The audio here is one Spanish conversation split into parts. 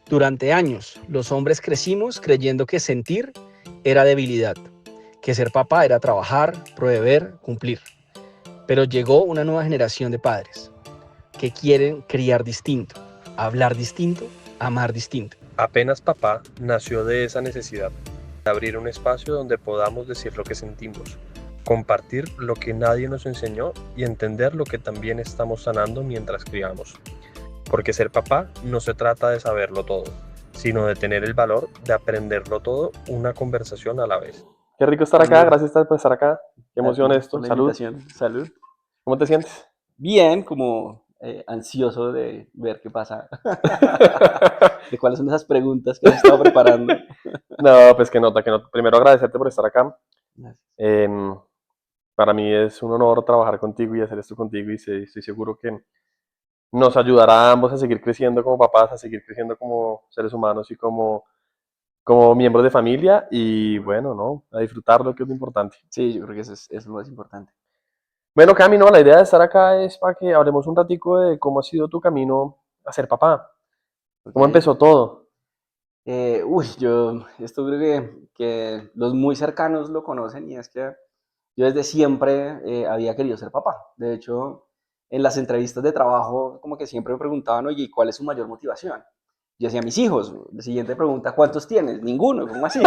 Durante años, los hombres crecimos creyendo que sentir era debilidad, que ser papá era trabajar, proveer, cumplir. Pero llegó una nueva generación de padres que quieren criar distinto, hablar distinto, amar distinto. Apenas papá nació de esa necesidad de abrir un espacio donde podamos decir lo que sentimos, compartir lo que nadie nos enseñó y entender lo que también estamos sanando mientras criamos. Porque ser papá no se trata de saberlo todo, sino de tener el valor de aprenderlo todo, una conversación a la vez. Qué rico estar acá, gracias por estar acá. Qué emoción esto, salud. Salud. ¿Cómo te sientes? Bien, como ansioso de ver qué pasa. De cuáles son esas preguntas que has estado preparando. No, pues que nota, que nota. Primero agradecerte por estar acá. Eh, para mí es un honor trabajar contigo y hacer esto contigo y estoy seguro que nos ayudará a ambos a seguir creciendo como papás, a seguir creciendo como seres humanos y como miembros de familia y bueno, ¿no? A disfrutarlo, que es lo importante. Sí, yo creo que eso es lo más importante. Bueno, Cami, no, la idea de estar acá es para que hablemos un ratico de cómo ha sido tu camino a ser papá. ¿Cómo Okay. empezó todo? Esto creo que los muy cercanos lo conocen y es que yo desde siempre había querido ser papá. De hecho, en las entrevistas de trabajo como que siempre me preguntaban, oye, ¿y cuál es su mayor motivación? Yo decía, mis hijos. La siguiente pregunta, ¿cuántos tienes? Ninguno, ¿cómo así?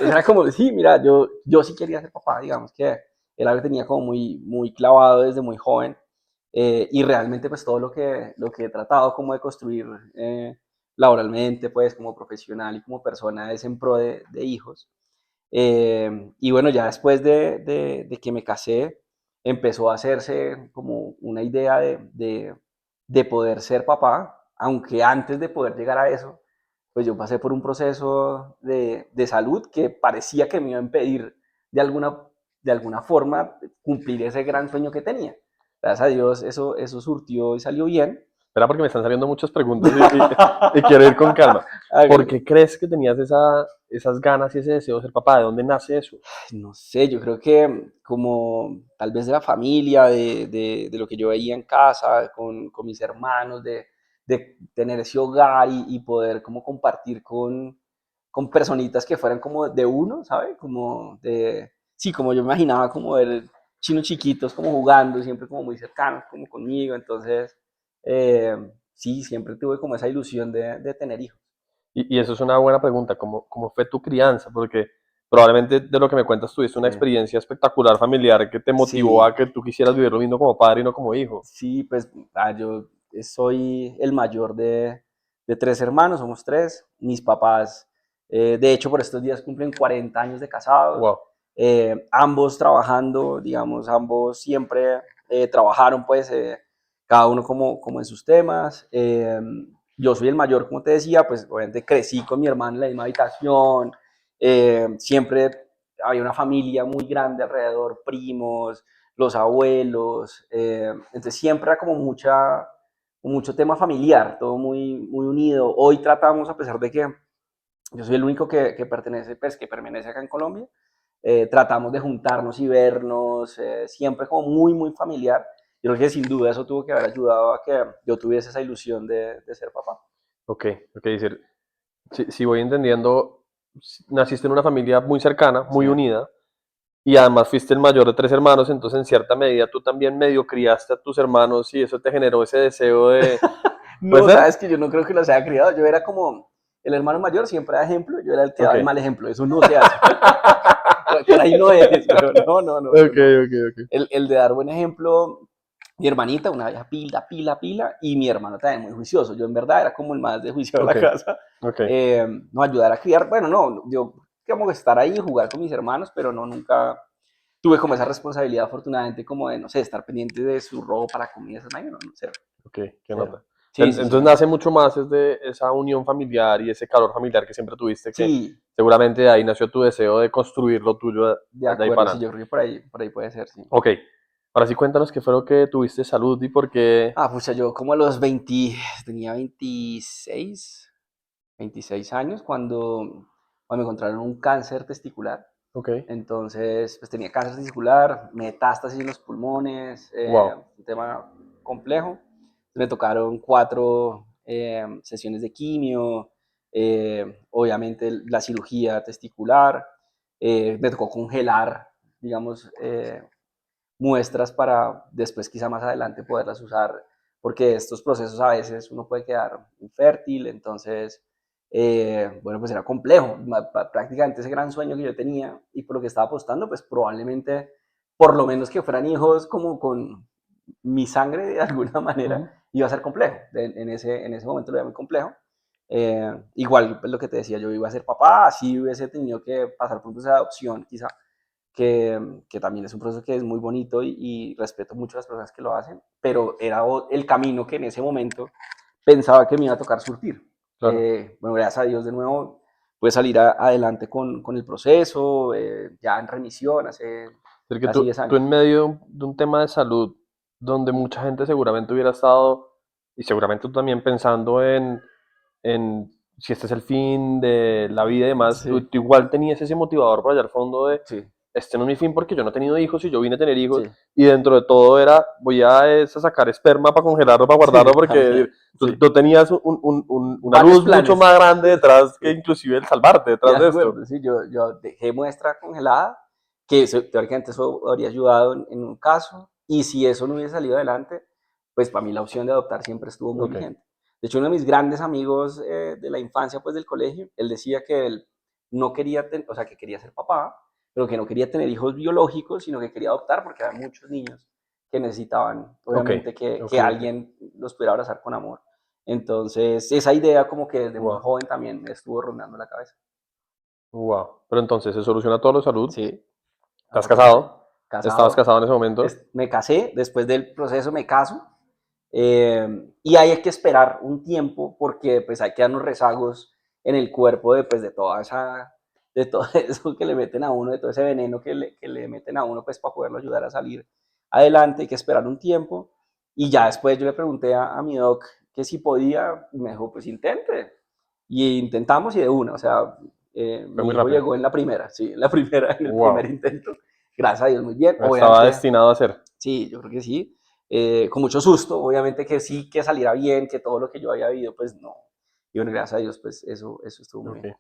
Era como, sí, mira, yo sí quería ser papá, digamos que era algo que tenía como muy clavado desde muy joven. Y realmente pues todo lo que he tratado como de construir laboralmente, pues como profesional y como persona es en pro de hijos. Y bueno, ya después de que me casé, empezó a hacerse como una idea de poder ser papá, aunque antes de poder llegar a eso, pues yo pasé por un proceso de salud que parecía que me iba a impedir de alguna forma cumplir ese gran sueño que tenía. Gracias a Dios eso surtió y salió bien. Espera, porque me están saliendo muchas preguntas y quiero ir con calma. ¿Por qué crees que tenías esas ganas y ese deseo de ser papá? ¿De dónde nace eso? No sé, yo creo que como tal vez de la familia, de lo que yo veía en casa, con mis hermanos, de tener ese hogar y poder como compartir con personitas que fueran como de uno, ¿sabe? Sí, como yo me imaginaba como ver chinos chiquitos como jugando, siempre como muy cercanos, como conmigo, entonces, sí, siempre tuve como esa ilusión de tener hijos. Y eso es una buena pregunta, ¿cómo fue tu crianza? Porque probablemente de lo que me cuentas tuviste una Sí. experiencia espectacular familiar que te motivó Sí. a que tú quisieras vivir lo mismo como padre y no como hijo. Sí, pues yo soy el mayor de tres hermanos, somos tres. Mis papás, de hecho, por estos días cumplen 40 años de casados. Wow. Ambos trabajando, digamos, ambos siempre trabajaron, pues, cada uno como en sus temas. Yo soy el mayor, como te decía, pues obviamente crecí con mi hermano en la misma habitación. Siempre había una familia muy grande alrededor, primos, los abuelos, entonces siempre era como mucho tema familiar, todo muy unido. Hoy tratamos, a pesar de que yo soy el único que pertenece, pues que permanece acá en Colombia, tratamos de juntarnos y vernos, siempre como muy familiar. Yo creo que sin duda eso tuvo que haber ayudado a que yo tuviese esa ilusión de ser papá. Ok, decir, si voy entendiendo, naciste en una familia muy cercana, muy Sí. unida, y además fuiste el mayor de tres hermanos, entonces en cierta medida tú también medio criaste a tus hermanos y eso te generó ese deseo de... ¿Puede No, ser? sabes que yo no creo que los haya criado. Yo era como el hermano mayor, siempre da ejemplo. Yo era el que daba el Ok. mal ejemplo. Eso no se hace. Por ahí no es. Pero no. Ok. El de dar buen ejemplo, mi hermanita, una vieja pila, y mi hermano también muy juicioso. Yo en verdad era como el más de juicio de la Ok. casa. Ok. No ayudar a criar. Bueno, no, yo como estar ahí y jugar con mis hermanos, pero no, nunca tuve como esa responsabilidad, afortunadamente, como de, no sé, estar pendiente de su ropa, la comida, esas vainas, no, cero. Ok, qué Cero. nota. Sí, sí, sí. Entonces nace mucho más desde esa unión familiar y ese calor familiar que siempre tuviste, que Sí, seguramente de ahí nació tu deseo de construir lo tuyo de de ahí acuerdo, para sí, yo adelante. creo que por ahí puede ser, sí. Ok, ahora sí cuéntanos qué fue lo que tuviste salud y por qué... Pucha, yo como a los 20, tenía 26 años cuando me encontraron un cáncer testicular. Ok, Entonces, pues tenía cáncer testicular, metástasis en los pulmones, wow. un tema complejo. Me tocaron sesiones de quimio, obviamente la cirugía testicular, me tocó congelar, digamos, muestras para después quizá más adelante poderlas usar, porque estos procesos a veces uno puede quedar infértil, entonces, bueno, pues era complejo, prácticamente ese gran sueño que yo tenía y por lo que estaba apostando, pues probablemente, por lo menos que fueran hijos como con mi sangre de alguna manera, iba a ser complejo, en ese momento lo era muy complejo. Igual, pues, lo que te decía, yo iba a ser papá, así hubiese tenido que pasar por un proceso de adopción, quizá, que también es un proceso que es muy bonito y respeto mucho a las personas que lo hacen, pero era el camino que en ese momento pensaba que me iba a tocar surtir. Claro. Bueno, gracias a Dios de nuevo pude salir adelante con el proceso, ya en remisión hace Es que casi 10 tú años. en medio de un tema de salud donde mucha gente seguramente hubiera estado, y seguramente tú también pensando en si este es el fin de la vida y demás, Sí, tú igual tenías ese motivador por allá al fondo de, sí, este no es mi fin porque yo no he tenido hijos y yo vine a tener hijos, sí, y dentro de todo era, voy a sacar esperma para congelarlo, para sí, guardarlo, porque también, sí. tú tenías una Varios luz mucho planes. más grande detrás que Sí. inclusive el salvarte De detrás de esto. acuerdo, sí, yo dejé muestra congelada, que teóricamente eso habría ayudado en un caso, y si eso no hubiese salido adelante, pues para mí la opción de adoptar siempre estuvo muy Ok, vigente. De hecho, uno de mis grandes amigos de la infancia, pues del colegio, él decía que él no quería, o sea, que quería ser papá, pero que no quería tener hijos biológicos, sino que quería adoptar porque había muchos niños que necesitaban, ok, obviamente, que ok. alguien los pudiera abrazar con amor. Entonces, esa idea como que desde muy Wow, joven también me estuvo rondando la cabeza. wow. Pero entonces se soluciona todo lo de salud. Sí, ¿Estás afortunadamente. casado? ¿Estabas Casado. casado en ese momento? Me casé, después del proceso me caso. Y ahí hay que esperar un tiempo porque pues hay que darnos rezagos en el cuerpo de, pues, de todo eso que le meten a uno, de todo ese veneno que le meten a uno pues para poderlo ayudar a salir adelante. Hay que esperar un tiempo. Y ya después yo le pregunté a mi doc que si podía, y me dijo, pues intente. Y intentamos y de una, o sea, Fue mi muy hijo rápido. llegó en la primera, sí, en la primera, en el primer Wow. intento. Gracias a Dios, muy bien. Estaba Obviamente, destinado a ser. sí, yo creo que sí. Con mucho susto, obviamente que sí, que saliera bien, que todo lo que yo había vivido, pues no. Y bueno, gracias a Dios, pues eso estuvo muy Ok. bien.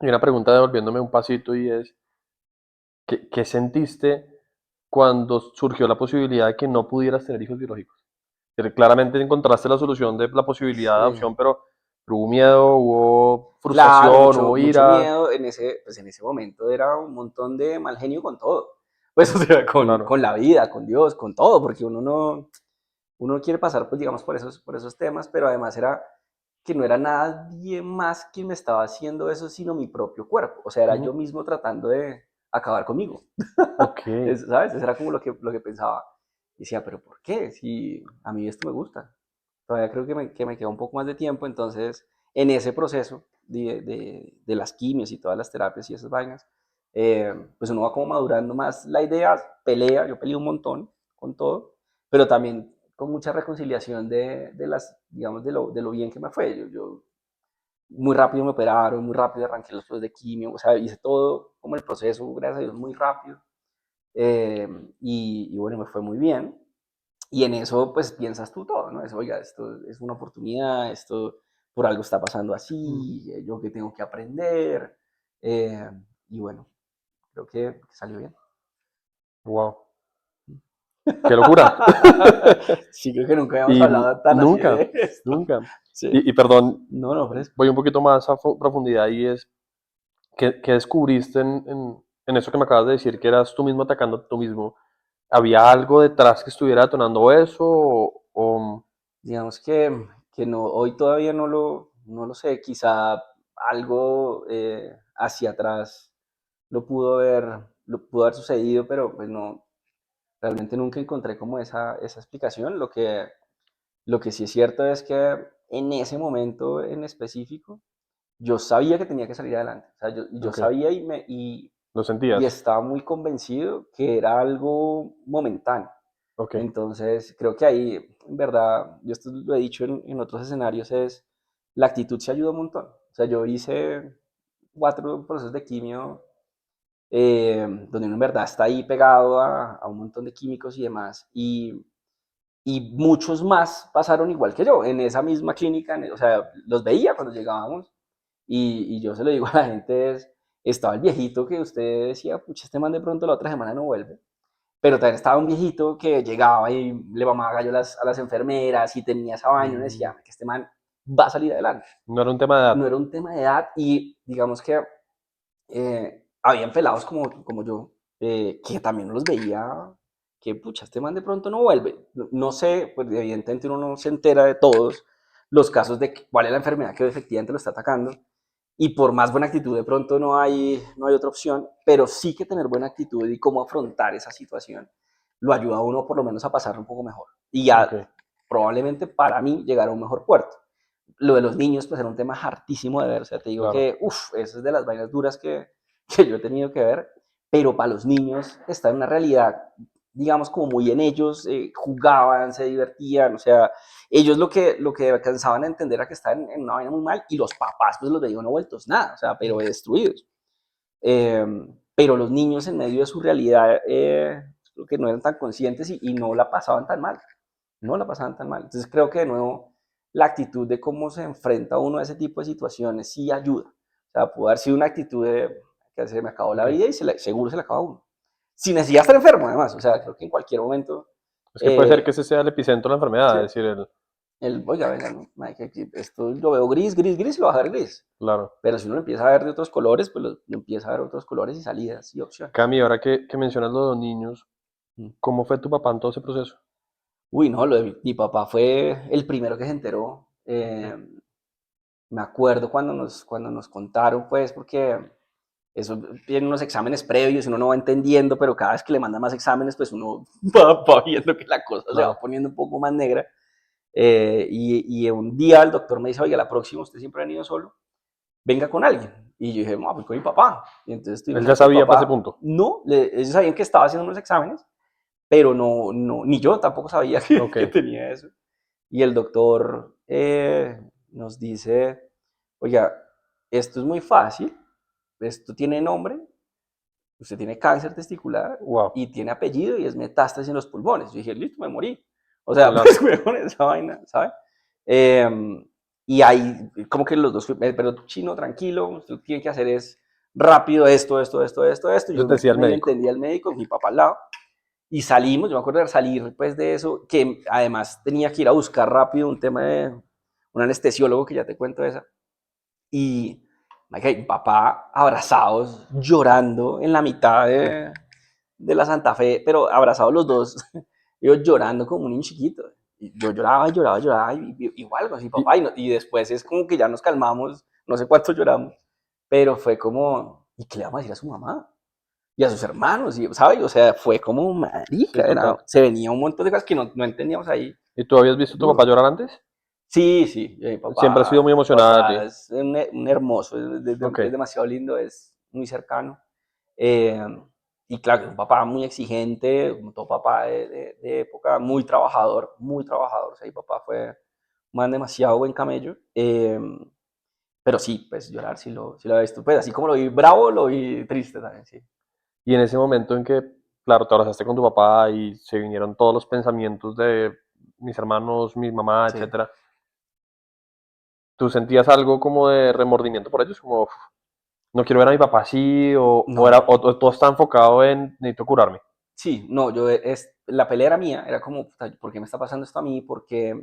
Y una pregunta devolviéndome un pasito y es, ¿qué sentiste cuando surgió la posibilidad de que no pudieras tener hijos biológicos? Que claramente encontraste la solución de la posibilidad de Sí. adopción, pero hubo miedo, hubo Claro, frustración, hubo mucho ira. miedo. Pues en ese momento era un montón de mal genio con todo. Pues, o sea, Claro. con la vida, con Dios, con todo, porque uno quiere pasar, pues, digamos, por esos temas, pero además era que no era nadie más quien me estaba haciendo eso, sino mi propio cuerpo. O sea, era Ujú. yo mismo tratando de acabar conmigo. Ok. ¿Sabes? Eso era como lo que pensaba. Y decía, pero ¿por qué? Si a mí esto me gusta. Todavía creo que me queda un poco más de tiempo, entonces en ese proceso de las quimios y todas las terapias y esas vainas, pues uno va como madurando más la idea, yo peleé un montón con todo, pero también con mucha reconciliación digamos, de lo bien que me fue. Yo muy rápido me operaron, muy rápido arranqué los procesos de quimio, o sea, hice todo como el proceso, gracias a Dios, muy rápido. Y bueno, me fue muy bien. Y en eso, pues piensas tú todo, ¿no? Es, oiga, esto es una oportunidad, esto por algo está pasando así, yo que tengo que aprender. Eh, y bueno, creo que salió bien. Wow. ¡Qué locura! Sí, creo que nunca habíamos Y hablado tan así nunca, de esto. nunca. Sí. Y perdón, No, no, fresco. voy un poquito más a profundidad y es, ¿qué descubriste en eso que me acabas de decir, que eras tú mismo atacando a tú mismo? ¿Había algo detrás que estuviera detonando eso? Digamos que no, hoy todavía no lo sé, quizá algo hacia atrás lo pudo haber sucedido, pero pues no, realmente nunca encontré como esa explicación. Lo que sí es cierto es que en ese momento en específico, yo sabía que tenía que salir adelante. O sea, yo Ok, sabía lo y sentías. estaba muy convencido que era algo momentáneo. Ok, Entonces, creo que ahí, en verdad, yo esto lo he dicho en otros escenarios, es la actitud se ayuda un montón. O sea, yo hice 4 procesos de quimio donde uno en verdad está ahí pegado a un montón de químicos y demás. y muchos más pasaron igual que yo, en esa misma clínica, o sea, los veía cuando llegábamos, y yo se lo digo a la gente, estaba el viejito que usted decía, pucha, este man de pronto la otra semana no vuelve, pero también estaba un viejito que llegaba y le mamaba gallo a las enfermeras y tenía esa vaina y uno decía que este man va a salir adelante. No era un tema de edad. No era un tema de edad y digamos que habían pelados como yo, que también los veía, que pucha, este man de pronto no vuelve. No sé, pues evidentemente uno no se entera de todos los casos de cuál es la enfermedad que efectivamente lo está atacando, y por más buena actitud de pronto no hay otra opción, pero sí que tener buena actitud y cómo afrontar esa situación lo ayuda a uno por lo menos a pasar un poco mejor. Y ya Ok. probablemente para mí llegar a un mejor puerto. Lo de los niños pues era un tema hartísimo de ver, o sea, te digo Claro. que, esa es de las vainas duras que yo he tenido que ver, pero para los niños está en una realidad, digamos, como muy en ellos, jugaban, se divertían, o sea, ellos lo que alcanzaban a entender era que estaban en una vaina muy mal y los papás pues los veían no vueltos nada, o sea, pero destruidos. Eh, pero los niños en medio de su realidad, creo que no eran tan conscientes y no la pasaban tan mal, no la pasaban tan mal. Entonces creo que de nuevo la actitud de cómo se enfrenta uno a ese tipo de situaciones sí ayuda. O sea, puede haber sido una actitud de que se me acabó la vida y seguro se le acaba a uno. Sin necesidad de estar enfermo, además. O sea, creo que en cualquier momento. Es que puede ser que ese sea el epicentro de la enfermedad, Sí, es decir, oiga, venga, no, esto lo veo gris, gris, gris, lo va a dejar gris. claro. Pero si uno empieza a ver de otros colores, pues lo empieza a ver otros colores y salidas y opciones. Cami, ahora que mencionas lo de los niños, Mm. ¿cómo fue tu papá en todo ese proceso? Uy, no, lo de mi papá fue el primero que se enteró. Me acuerdo cuando nos contaron, pues, porque eso tiene unos exámenes previos, uno no va entendiendo, pero cada vez que le mandan más exámenes, pues uno va viendo que la cosa se va Claro. poniendo un poco más negra. Y un día el doctor me dice, oiga, la próxima usted siempre ha venido solo, venga con alguien. Y yo dije, no, pues con mi papá. Y entonces Él estuvimos ya ahí con mi sabía para ese papá. punto. No, ellos sabían que estaba haciendo unos exámenes, pero ni yo tampoco sabía que, Ok. que tenía eso. Y el doctor nos dice, oiga, esto es muy fácil, esto tiene nombre, usted tiene cáncer testicular Wow. y tiene apellido y es metástasis en los pulmones. Yo dije, listo, me morí. O sea, Adelante. pues mejor esa vaina, ¿sabes? Y ahí, como que los dos, pero chino, tranquilo, usted lo que tiene que hacer es rápido esto, esto, esto, esto, esto. Eso Yo te decía el medio médico. entendía al médico, mi papá al lado. Y salimos, yo me acuerdo de salir pues de eso, que además tenía que ir a buscar rápido un tema de un anestesiólogo, que ya te cuento esa. Y mi papá abrazados, llorando en la mitad de la Santa Fe, pero abrazados los dos, yo llorando como un niño chiquito. Y yo lloraba, lloraba, lloraba, igual con mi Y, papá. Y después es como que ya nos calmamos, no sé cuánto lloramos, pero fue como, ¿y qué le vamos a decir a su mamá? Y a sus hermanos, ¿sabes? O sea, fue como sí, marica, total. se venía un montón de cosas que no entendíamos ahí. ¿Y tú habías visto a tu papá Duro. llorar antes? Sí, sí, Siempre has sido muy mi emocionada de papá ti. es un hermoso, Ok. es demasiado lindo, es muy cercano. Eh, y claro, es un papá muy exigente, como todo papá de época, muy trabajador, muy trabajador. O sea, mi papá fue un man demasiado buen camello. Pero sí, pues llorar sí lo he visto. Pues así como lo vi bravo, lo vi triste también, sí. Y en ese momento en que, claro, te abrazaste con tu papá y se vinieron todos los pensamientos de mis hermanos, mi mamá, Sí. etcétera, ¿tú sentías algo como de remordimiento por ellos? Como, "Uf, no quiero ver a mi papá así", No, o todo está enfocado en necesito curarme. sí, no, la pelea era mía, era como, puta, ¿por qué me está pasando esto a mí? Porque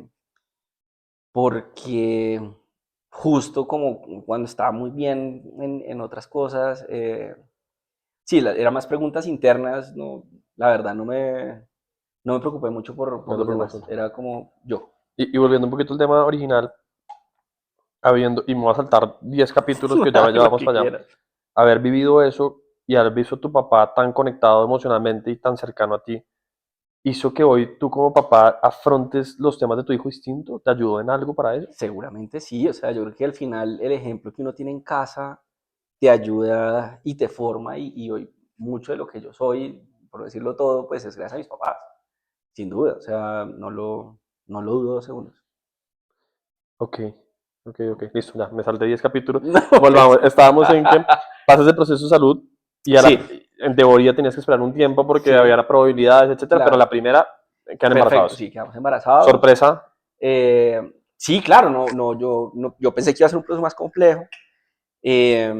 justo como cuando estaba muy bien en otras cosas, sí, eran más preguntas internas, no, la verdad no me preocupé mucho por No te los preocupes demás, tanto. era como yo. Y volviendo un poquito al tema original, y me voy a saltar 10 capítulos que ya Lo llevamos que para allá, quieras. haber vivido eso y haber visto a tu papá tan conectado emocionalmente y tan cercano a ti, hizo que hoy tú como papá afrontes los temas de tu hijo distinto, ¿te ayudó en algo para eso? Seguramente sí, o sea, yo creo que al final el ejemplo que uno tiene en casa te ayuda y te forma y hoy mucho de lo que yo soy, por decirlo todo, pues es gracias a mis papás, sin duda, o sea, no lo dudo 2 segundos. Ok, ok, listo, ya, me salté 10 capítulos. No, Volvamos, estábamos en que pasas el proceso de salud y sí, en teoría tenías que esperar un tiempo porque había sí, probabilidades, etcétera, pero claro. la primera quedan Perfecto, embarazados. sí, quedamos embarazados. ¿Sorpresa? Sí, claro, yo pensé que iba a ser un proceso más complejo. Eh,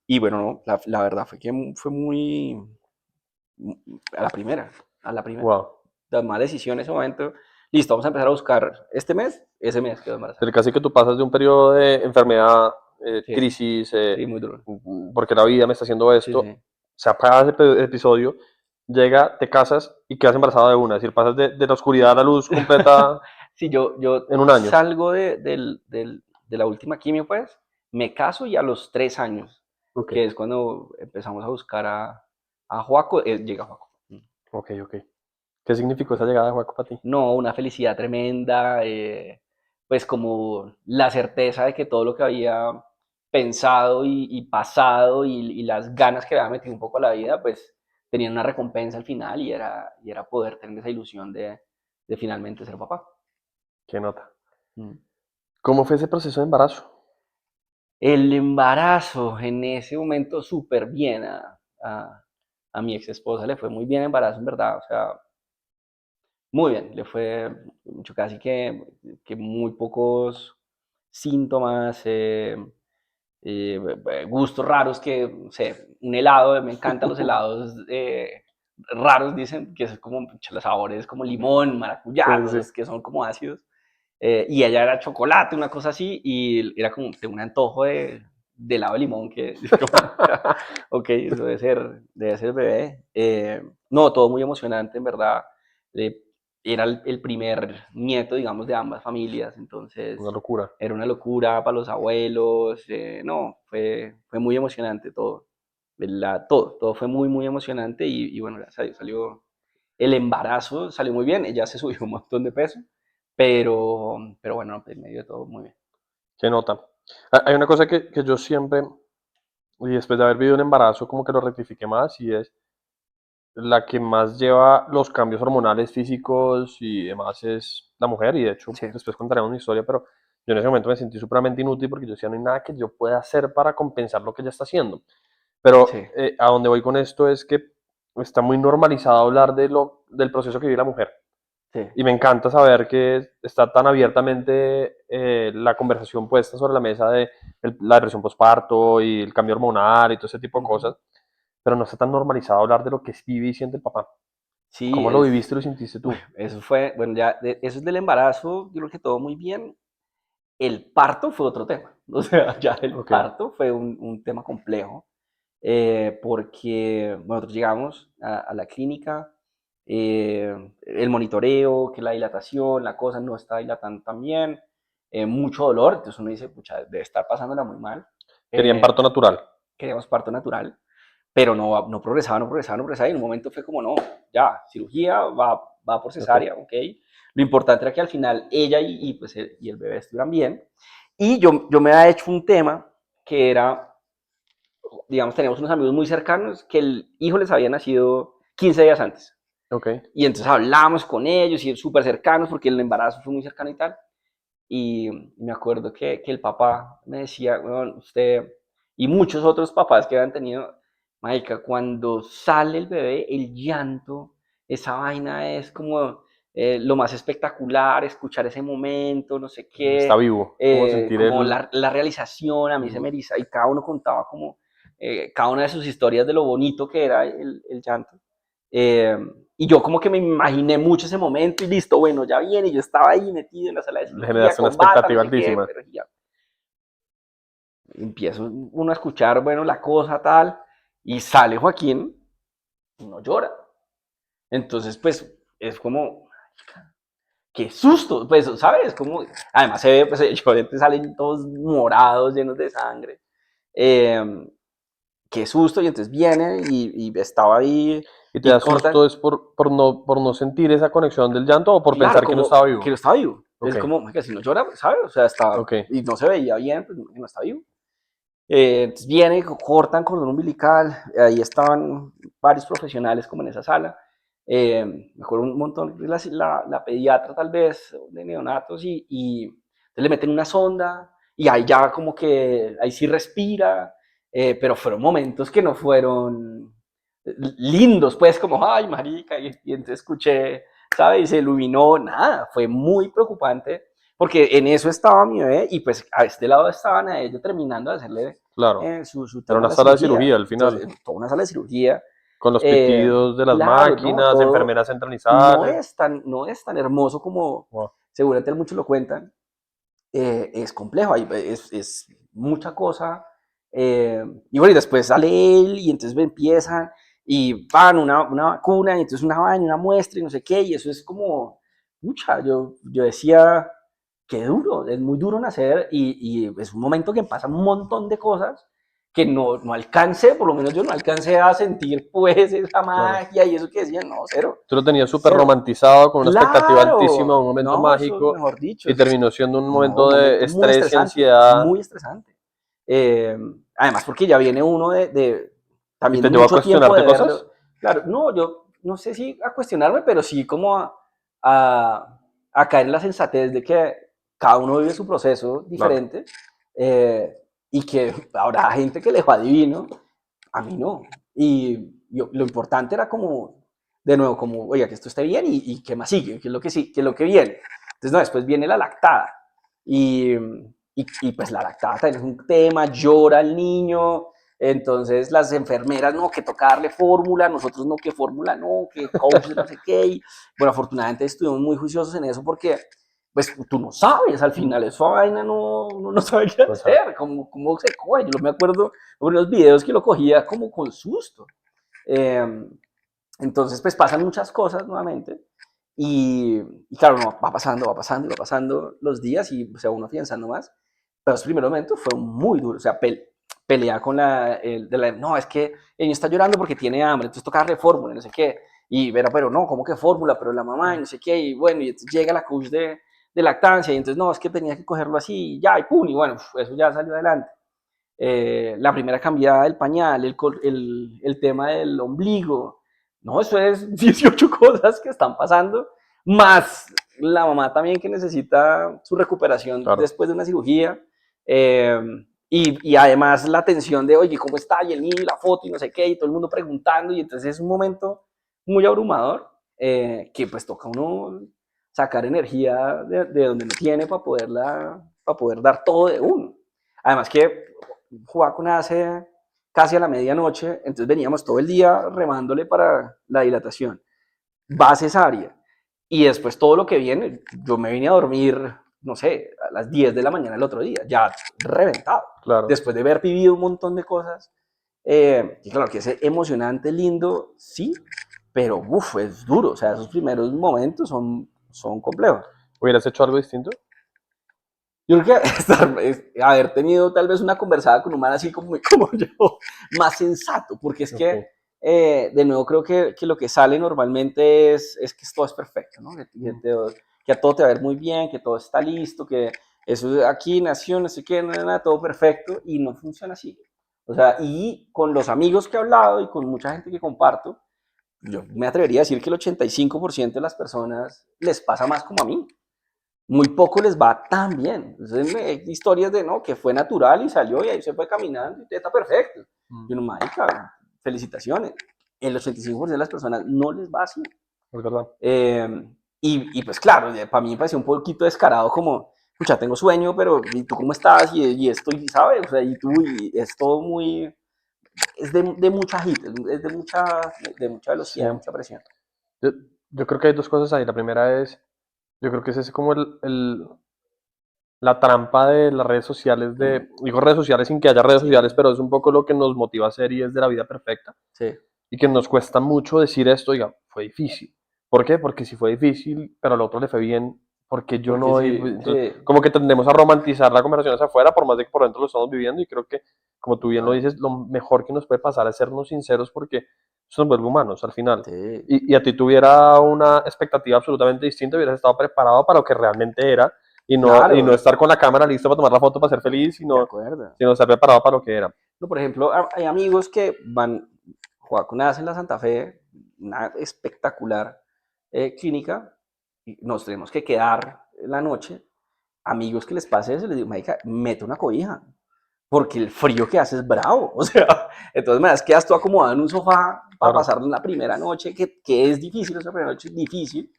y bueno, no, la verdad fue que fue muy a la primera, a la primera. Wow. Tomar decisión en ese momento. Listo, vamos a empezar a buscar este mes, ese mes quedó embarazada. Pero casi que tú pasas de un periodo de enfermedad, Sí, crisis, sí, muy duro. porque la vida me está haciendo Sí, esto, sí. se apaga ese episodio, llega, te casas y quedas embarazada de una. Es decir, pasas de la oscuridad a la luz completa Sí, yo en un año. salgo de la última quimio, pues, me caso y a los 3 años, Ok, que es cuando empezamos a buscar a Joaco, llega Joaco. ok, ok. ¿Qué significó esa llegada de Juaco para ti? No, una felicidad tremenda, pues como la certeza de que todo lo que había pensado y pasado y las ganas que había metido un poco a la vida, pues tenían una recompensa al final y era poder tener esa ilusión de finalmente ser papá. ¿Qué nota? Mm. ¿Cómo fue ese proceso de embarazo? El embarazo en ese momento súper bien a mi ex esposa, le fue muy bien el embarazo en verdad, o sea, muy bien, le fue mucho, casi que muy pocos síntomas, gustos raros que, no sé, un helado, me encantan los helados raros, dicen, que es como los sabores como limón, Sí, maracuyá, sí, sí. los que son como ácidos. Y ella era chocolate, una cosa así, y era como tengo un antojo de helado de limón, que es como, ok, eso debe ser bebé. No, todo muy emocionante, en verdad. Eh, Era el primer nieto, digamos, de ambas familias, Una entonces locura. era una locura para los abuelos. No, fue muy emocionante todo. Todo fue muy, muy emocionante y bueno, gracias a Dios salió, el embarazo salió muy bien, ella se subió un montón de peso, pero bueno, en medio de todo muy bien. ¿Qué nota? Hay una cosa que yo siempre, y después de haber vivido un embarazo, como que lo rectifiqué más, y es la que más lleva los cambios hormonales, físicos y demás es la mujer, y de hecho Sí, después contaré una historia, pero yo en ese momento me sentí supremamente inútil porque yo decía, no hay nada que yo pueda hacer para compensar lo que ella está haciendo. Pero sí, a donde voy con esto es que está muy normalizado hablar del proceso que vive la mujer. sí. Y me encanta saber que está tan abiertamente la conversación puesta sobre la mesa de la depresión postparto y el cambio hormonal y todo ese tipo de Ujú. cosas, pero no está tan normalizado hablar de lo que vive y siente el papá. Sí, ¿Cómo lo viviste y lo sintiste tú? eso fue, bueno, ya, eso es del embarazo, yo creo que todo muy bien. El parto fue otro tema, o sea, ya el Ok. parto fue un tema complejo, porque bueno, nosotros llegamos a la clínica, el monitoreo, que la dilatación, la cosa no está dilatando tan bien, mucho dolor, entonces uno dice, pucha, debe estar pasándola muy mal. Querían Eh, parto natural. Queríamos parto natural, pero no progresaba, no progresaba, no progresaba, y en un momento fue como, no, ya, cirugía, va por Ok. cesárea, ok. Lo importante era que al final ella pues, y el bebé estuvieran bien. Y yo me había hecho un tema que era, digamos, teníamos unos amigos muy cercanos que el hijo les había nacido 15 días antes. Ok. Y entonces hablamos con ellos y súper cercanos porque el embarazo fue muy cercano y tal. Y me acuerdo que el papá me decía, bueno, usted y muchos otros papás que habían tenido, marica, cuando sale el bebé, el llanto, esa vaina es como lo más espectacular, escuchar ese momento, no sé Está qué, vivo. Es como sentir como el... la realización, a mí se me Ujú. eriza, y cada uno contaba como cada una de sus historias de lo bonito que era el llanto. Eh, y yo como que me imaginé mucho ese momento y listo, bueno, ya viene, y yo estaba ahí metido en la sala de Le cirugía, generaste una con bata, no expectativa sé qué, altísima. pero ya empiezo uno a escuchar, bueno, la cosa tal, y sale Joaquín y no llora. Entonces, pues, es como, qué susto, pues, ¿sabes? Como, además se ve, pues, ellos salen todos morados, llenos de sangre. Eh, Qué susto, y entonces viene y estaba ahí ¿Y te y da cortan. susto es por no sentir esa conexión del llanto o por Claro, pensar que no estaba como que vivo? no está vivo. Ok. Es como, que si no llora, pues, ¿sabes? O sea, está, Ok. y no se veía bien, pues que no está vivo. Entonces viene, cortan cordón umbilical, ahí estaban varios profesionales como en esa sala. Me acuerdo un montón, la pediatra tal vez, de neonatos, y entonces le meten una sonda, y ahí ya como que, ahí sí respira, pero fueron momentos que no fueron lindos, pues como, ay, marica, y entonces escuché ¿sabes? Y se iluminó, nada, fue muy preocupante, porque en eso estaba mi bebé, y pues a este lado estaban a ellos terminando de hacerle Claro. su Era tema de una la sala de cirugía. cirugía al final, Entonces, toda una sala de cirugía. con los pitidos de las Claro, ¿no? máquinas, Todo enfermeras centralizadas. no es tan hermoso como Wow, seguramente muchos lo cuentan. Es complejo, es mucha cosa. Y bueno, y después sale él y entonces empiezan y van una vacuna y entonces una vaina, una muestra y no sé qué, y eso es como, mucha, yo decía, qué duro, es muy duro nacer y es un momento que pasa un montón de cosas que no alcancé, por lo menos yo no alcancé a sentir pues esa claro. magia y eso que decían, no, cero, Tú lo tenías súper cero. romantizado, con una expectativa altísima, un Claro, momento no, eso mágico, mejor dicho, y terminó siendo un no, un momento de momento estrés y ansiedad, muy estresante. Eh, Además, porque ya viene uno de y también te llevó a mucho tiempo cuestionarte de cosas. verlo. Claro, no, yo no sé si a cuestionarme, pero sí como a, a caer en la sensatez de que cada uno vive su proceso Claro, diferente, y que habrá gente que le va divino, a mí no. Lo importante era como, de nuevo, como, oiga, que esto esté bien y qué más sigue, qué es lo que sí, qué es lo que viene. Entonces, no, después viene la lactada. Y pues la lactada también es un tema, llora el niño, entonces las enfermeras, no, que toca darle fórmula, nosotros no, que fórmula no, que coach de no sé qué. Y, bueno, afortunadamente estuvimos muy juiciosos en eso porque pues tú no sabes, al final esa vaina uno no sabe qué no sabes. hacer, cómo se coge. Yo me acuerdo de unos videos que lo cogía como con susto. Eh, entonces, pues pasan muchas cosas nuevamente. Y claro, no, va pasando los días y se va uno afianzando más. Pero los primeros momentos fue muy duro. O sea, pelea con no, es que el niño está llorando porque tiene hambre, entonces toca darle fórmula, no sé qué. Y Vera, pero no, ¿cómo que fórmula? Pero la mamá, y no sé qué. Y bueno, y entonces llega la coach de lactancia, y entonces no, es que tenía que cogerlo así, y ya, y pum, y bueno, eso ya salió adelante. La primera cambiada del pañal, el tema del ombligo, no, eso es 18 cosas que están pasando, más la mamá también que necesita su recuperación Claro. después de una cirugía, eh, y además la atención de, oye, ¿cómo está? Y el niño y la foto y no sé qué, y todo el mundo preguntando, y entonces es un momento muy abrumador, que pues toca uno sacar energía de donde no tiene para poder dar todo de uno. Además que Juaco nace casi a la medianoche, entonces veníamos todo el día remándole para la dilatación. Va cesárea. Y después todo lo que viene, yo me vine a dormir, no sé, a las 10 de la mañana el otro día, ya reventado. Claro. Después de haber vivido un montón de cosas. Y claro que es emocionante, lindo, sí, pero uf, es duro. O sea, esos primeros momentos son complejos. ¿Hubieras hecho algo distinto? Yo creo que haber tenido tal vez una conversada con un man así como yo, más sensato, porque es Ok, que, de nuevo, creo que lo que sale normalmente es que todo es perfecto, ¿no? Que a todo te va a ver muy bien, que todo está listo, que eso aquí nació, no sé qué, nada, todo perfecto, y no funciona así. O sea, y con los amigos que he hablado y con mucha gente que comparto, yo me atrevería a decir que el 85% de las personas les pasa más como a mí, muy poco les va tan bien. Entonces, hay historias de, no, que fue natural y salió y ahí se fue caminando y está perfecto. Y uno, marica, felicitaciones. El 85% de las personas no les va así. es verdad. Pues claro, para mí me pareció un poquito descarado como, escucha, tengo sueño, pero ¿y tú cómo estás? Y esto, y ¿sabes? O sea, y tú, y es todo muy, es de mucha hit, es de mucha Sí. velocidad, de mucha presión. Yo, yo creo que hay dos cosas ahí. La primera es, yo creo que ese es como la trampa de las redes sociales, digo redes sociales sin que haya redes Sí, sociales, pero es un poco lo que nos motiva a hacer y es de la vida perfecta. sí, Y que nos cuesta mucho decir esto, diga, fue difícil. ¿Por qué? Porque si fue difícil, pero al otro le fue bien, porque yo porque no. sí, Entonces, sí, como que tendemos a romantizar la conversación hacia afuera, por más de que por dentro lo estamos viviendo, y creo que, como tú bien lo total, dices, lo mejor que nos puede pasar es sernos sinceros, porque eso nos vuelve humanos al final. sí, Y a ti tuviera una expectativa absolutamente distinta, hubieras estado preparado para lo que realmente era, y no claro, estar con la cámara listo para tomar la foto para ser feliz, de acuerdo. sino estar preparado para lo que era. No, por ejemplo, hay amigos que van, Joaquín nace en la Santa Fe, una espectacular clínica, y nos tenemos que quedar en la noche. Amigos que les pase eso, les digo, marica, mete una cobija, porque el frío que hace es bravo. O sea, entonces me das quedas tú acomodado en un sofá para Claro, pasar la primera noche, que es difícil, esa primera noche es difícil.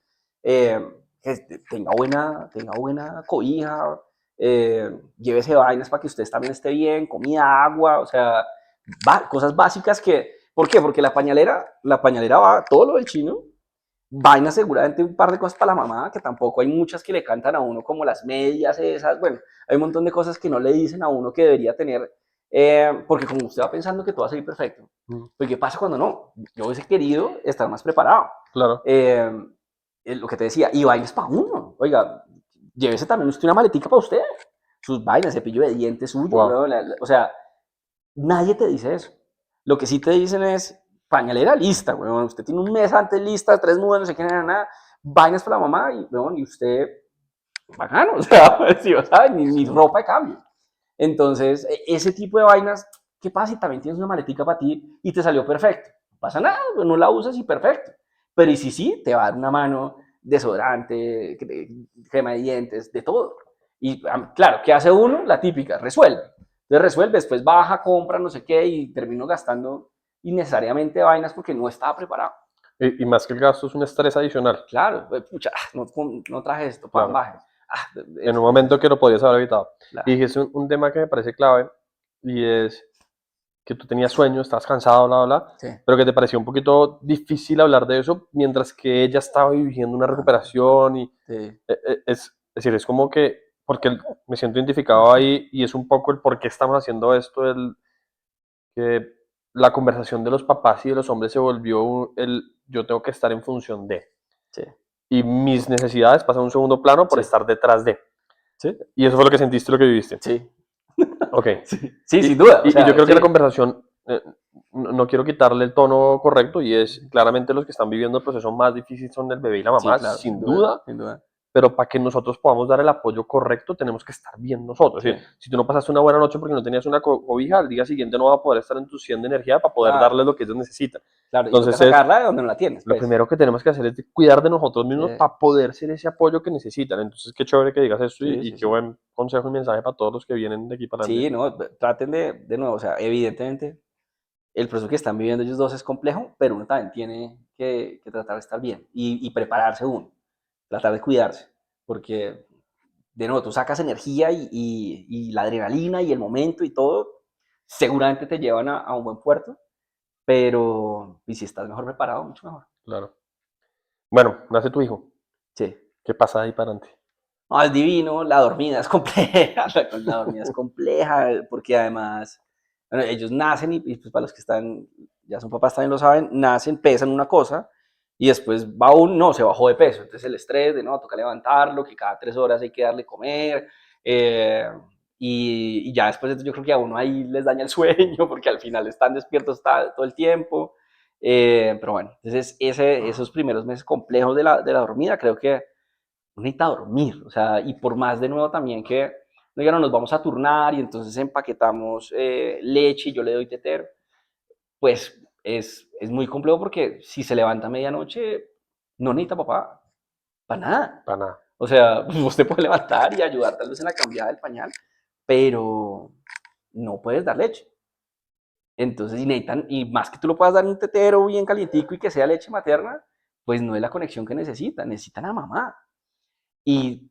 que tenga buena cobija, llévese vainas para que usted también esté bien, comida, agua, o sea, cosas básicas que, ¿por qué? Porque la pañalera va, todo lo del chino, vainas seguramente un par de cosas para la mamá, que tampoco hay muchas que le cantan a uno, como las medias esas, bueno, hay un montón de cosas que no le dicen a uno que debería tener, porque como usted va pensando que todo va a salir perfecto, pues ¿qué pasa cuando no? Yo hubiese querido estar más preparado. Claro. Lo que te decía, y vainas para uno, oiga, llévese también usted una maletica para usted, sus vainas, cepillo de dientes suyo, Wow. o sea, nadie te dice eso. Lo que sí te dicen es, pañalera lista, weón. Usted tiene un mes antes lista, 3 mudas, no sé qué, nada, vainas para la mamá y, weón, y usted, bacano, o sea, sí, o sea ni ropa de cambio. Entonces, ese tipo de vainas, ¿qué pasa si también tienes una maletica para ti y te salió perfecto? No pasa nada, no la usas y perfecto. Pero y si sí, te va a dar una mano, desodorante, crema de dientes, de todo. Y claro, ¿qué hace uno? La típica, resuelve. Entonces resuelve, después baja, compra, no sé qué, y termino gastando innecesariamente vainas porque no estaba preparado. Y más que el gasto es un estrés adicional. Claro, pucha, no traje esto, pan, Claro. baje. En un momento que lo podías haber evitado. Claro. Y dijiste un tema que me parece clave y es que tú tenías sueño, estabas cansado, bla, bla, bla, Sí. pero que te pareció un poquito difícil hablar de eso mientras que ella estaba viviendo una recuperación y Sí. es decir, es como que, porque me siento identificado ahí y es un poco el por qué estamos haciendo esto, el que la conversación de los papás y de los hombres se volvió el yo tengo que estar en función de. Sí. Y mis necesidades pasan a un segundo plano por Sí. estar detrás de. Sí. Y eso fue lo que sentiste, lo que viviste. Sí. Ok. Sí, Y, sin duda. O y yo sea, creo sí. que la conversación, no quiero quitarle el tono correcto y es claramente los que están viviendo el proceso más difícil son el bebé y la Sí, mamá, claro, sin duda, sin duda. pero para que nosotros podamos dar el apoyo correcto tenemos que estar bien nosotros. Sí. Es decir, si tú no pasaste una buena noche porque no tenías una cobija, al día siguiente no vas a poder estar en tu 100 de energía para poder Claro, darles lo que ellos necesitan. claro, y toca Entonces es, sacarla de donde no la tienes, lo pues. primero que tenemos que hacer es cuidar de nosotros Sí, mismos para poder ser ese apoyo que necesitan. Entonces, qué chévere que digas esto sí, y sí, qué sí. buen consejo y mensaje para todos los que vienen de aquí para adelante. Sí, no, traten de nuevo, o sea, evidentemente el proceso que están viviendo ellos dos es complejo, pero uno también tiene que tratar de estar bien y prepararse uno, tratar de cuidarse, porque de nuevo tú sacas energía y la adrenalina y el momento y todo, seguramente te llevan a un buen puerto, pero y si estás mejor preparado, mucho mejor. Claro. Bueno, nace tu hijo. Sí. ¿Qué pasa ahí para adelante? No, es divino, la dormida es compleja, la dormida es compleja, porque además, bueno, ellos nacen y pues para los que están, ya son papás también lo saben, nacen, pesan una cosa y después va no, se bajó de peso, entonces el estrés de no, toca levantarlo, que cada 3 horas hay que darle comer, y ya después yo creo que a uno ahí les daña el sueño porque al final están despiertos todo el tiempo, pero bueno, entonces esos primeros meses complejos de la dormida creo que uno necesita dormir, o sea, y por más de nuevo también que, no digan, no, nos vamos a turnar y entonces empaquetamos leche y yo le doy tetero, pues es muy complejo porque si se levanta a medianoche, no necesita papá, para nada. Para nada. O sea, usted puede levantar y ayudar tal vez en la cambiada del pañal, pero no puedes dar leche. Entonces, y necesitan, y más que tú lo puedas dar en un tetero bien calientico y que sea leche materna, pues no es la conexión que necesitan a mamá. Y,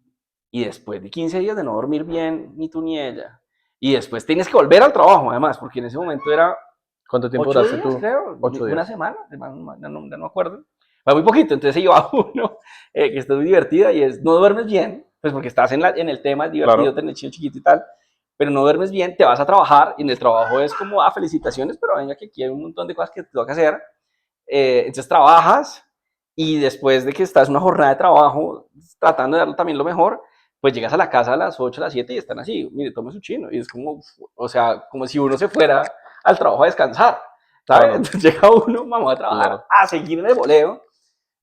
y después de 15 días de no dormir bien, ni tú ni ella, y después tienes que volver al trabajo, además, porque en ese momento era ¿Cuánto tiempo 8 duraste días, tú? creo, 8 días. una semana, ya no me acuerdo. Fue muy poquito, entonces se iba uno, que está muy divertida y es, no duermes bien, pues porque estás en el tema, es divertido Claro. tener chino chiquito y tal, pero no duermes bien, te vas a trabajar y en el trabajo es como, felicitaciones, pero venga que aquí hay un montón de cosas que te toca hacer. Entonces trabajas y después de que estás una jornada de trabajo tratando de darle también lo mejor, pues llegas a la casa a las 8, a las 7 y están así, mire, tome su chino. Y es como, o sea, como si uno se fuera al trabajo a descansar, ¿sabes? Claro. Entonces llega uno, vamos a trabajar, Claro. a seguir en el voleo.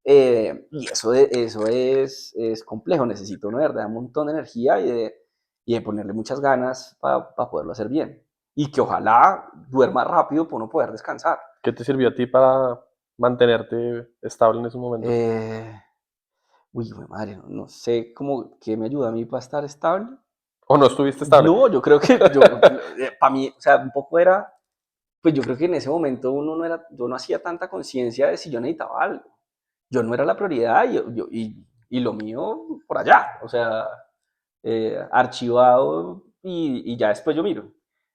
Y eso es complejo, necesito uno de verdad un montón de energía y de ponerle muchas ganas para poderlo hacer bien. Y que ojalá duerma rápido para uno poder descansar. ¿Qué te sirvió a ti para mantenerte estable en esos momentos? Eh, Uy, madre, no sé cómo que me ayuda a mí para estar estable. ¿O no estuviste estable? No, yo creo que para mí, o sea, un poco era, pues yo creo que en ese momento yo no hacía tanta conciencia de si yo necesitaba algo. Yo no era la prioridad y y lo mío por allá, o sea, archivado y ya después yo miro.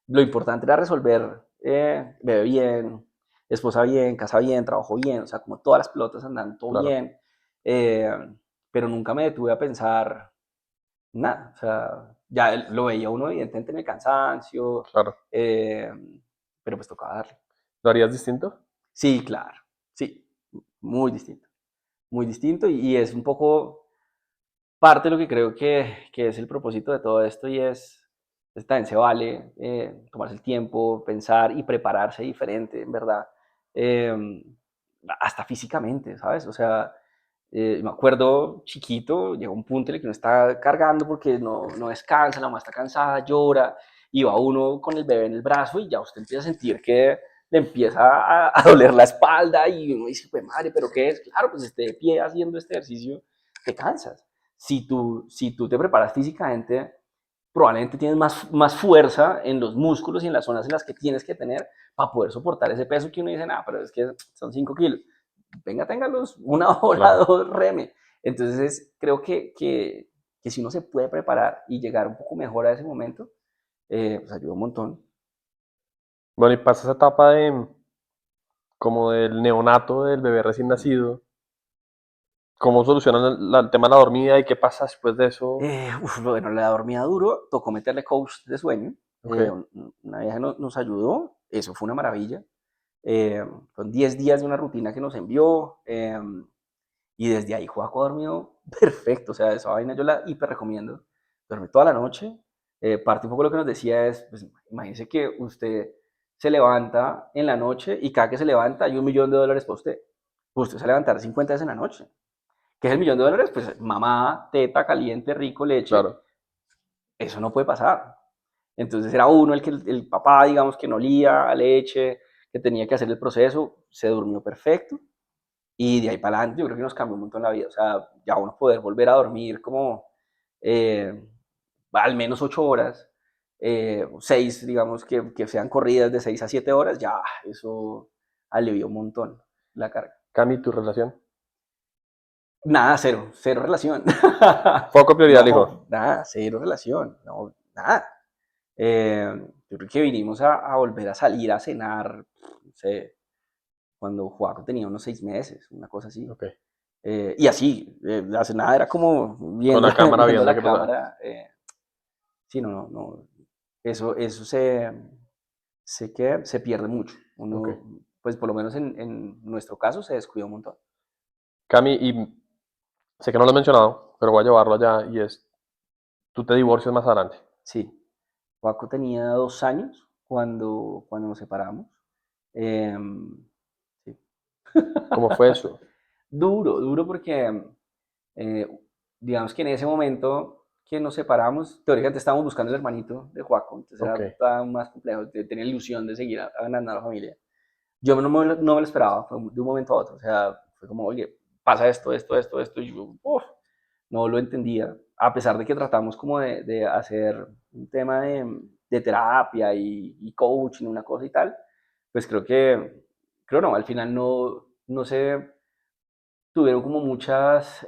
Lo importante era resolver, bebé bien, esposa bien, casa bien, trabajo bien, o sea, como todas las pelotas andan todo Claro, bien, eh, pero nunca me detuve a pensar nada, o sea, ya lo veía uno evidentemente en el cansancio, claro. eh, pero pues tocaba darle. ¿Lo harías distinto? Sí, claro, sí, muy distinto y es un poco parte de lo que creo que es el propósito de todo esto y también se vale tomarse el tiempo, pensar y prepararse diferente, en verdad, eh, hasta físicamente, ¿sabes? O sea, me acuerdo chiquito, llegó un punto en el que uno está cargando porque no descansa, la mamá está cansada, llora, y va uno con el bebé en el brazo y ya usted empieza a sentir que le empieza a doler la espalda y uno dice, pues madre, ¿pero qué es? Claro, pues esté de pie haciendo este ejercicio, te cansas. Si tú te preparas físicamente, probablemente tienes más fuerza en los músculos y en las zonas en las que tienes que tener para poder soportar ese peso que uno dice, nada, pero es que son 5 kilos. Venga, téngalos una hora, Claro. dos, reme. Entonces, creo que si uno se puede preparar y llegar un poco mejor a ese momento, pues ayuda un montón. Bueno, y pasa esa etapa de como del neonato del bebé recién nacido. ¿Cómo solucionan el tema de la dormida y qué pasa después de eso? Bueno, la dormida duro, tocó meterle coach de sueño. Ok, Una vieja nos ayudó, eso fue una maravilla. Son 10 días de una rutina que nos envió. Y desde ahí Juaco ha dormido perfecto, o sea, esa vaina yo la hiper recomiendo. Duerme toda la noche. Parte un poco de lo que nos decía es, pues imagínese que usted se levanta en la noche y cada que se levanta hay $1.000.000 para usted. Usted se va a levantar 50 veces en la noche. ¿Qué es $1.000.000? Pues mamá, teta, caliente, rico, leche. claro. Eso no puede pasar. Entonces era uno el papá, digamos, que no olía a leche, que tenía que hacer el proceso, se durmió perfecto. Y de ahí para adelante yo creo que nos cambió un montón la vida. O sea, ya uno poder volver a dormir como eh, al menos 8 horas, 6, digamos, que sean corridas de 6 a 7 horas, ya eso alivió un montón la carga. Cami, tu relación. Nada, cero, cero relación. Foco prioridad, No, dijo. nada, cero relación, no, nada. Yo creo que vinimos a volver a salir a cenar, no sé, cuando Juaco tenía unos 6 meses, una cosa así. Ok. Y así, la cenada era como Con viendo, la cámara viendo viendo la qué pasaba. cámara. Sí, no, eso se pierde mucho. Ok. Uno, pues por lo menos en nuestro caso, se descuida un montón. Cami, y sé que no lo he mencionado, pero voy a llevarlo allá y es, tú te divorcias más adelante. Sí, Paco tenía 2 años cuando nos separamos. Em, sí. ¿Cómo fue eso? Duro, duro porque, eh, digamos que en ese momento que nos separamos, teóricamente estábamos buscando el hermanito de Juaco, entonces Ok. era todavía más complejo, tenía la ilusión de seguir agrandando a la familia. Yo no me lo esperaba, fue de un momento a otro, o sea, fue como, oye, pasa esto, y yo, uf, no lo entendía, a pesar de que tratamos como de hacer un tema de terapia y coaching, una cosa y tal, pues creo no, al final no se tuvieron como muchas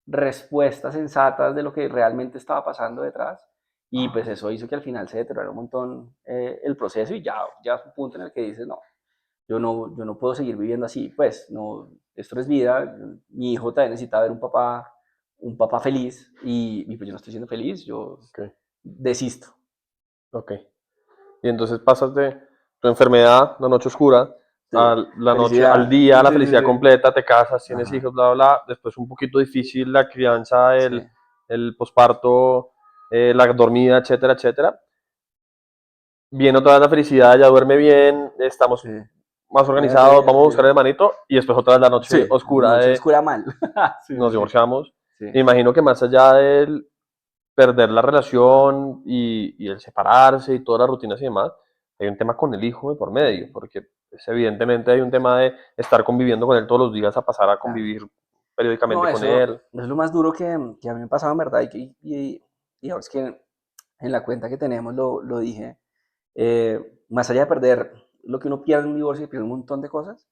respuestas sensatas de lo que realmente estaba pasando detrás. Y pues eso hizo que al final se deteriorara un montón el proceso y ya es un punto en el que dices, no, yo no puedo seguir viviendo así, pues no, esto no es vida, mi hijo también necesita ver un papá feliz y pues yo no estoy siendo feliz, yo Ok. desisto. Ok. Y entonces pasas de tu enfermedad, la noche oscura, a Sí, la noche, al felicidad, día, la sí, sí, felicidad sí. completa, te casas, tienes Ajá, hijos, bla, bla, bla. Después un poquito difícil la crianza, sí, el posparto, la dormida, etcétera, etcétera. Viene otra vez la felicidad, ya duerme bien, estamos sí. más Ya organizados, te- vamos a buscar el hermanito y después otra vez la noche Sí, oscura noche de oscura mal. Sí, nos sí, sí. divorciamos. Sí, Me imagino que más allá del perder la relación y el separarse y todas las rutinas y demás, hay un tema con el hijo de por medio, sí, porque pues, evidentemente hay un tema de estar conviviendo con él todos los días a pasar a claro. convivir No, periódicamente con eso él. es lo más duro que a mí me pasaba en verdad y digamos que en la cuenta que tenemos lo dije. Más allá de perder lo que uno pierde en un divorcio y pierde un montón de cosas,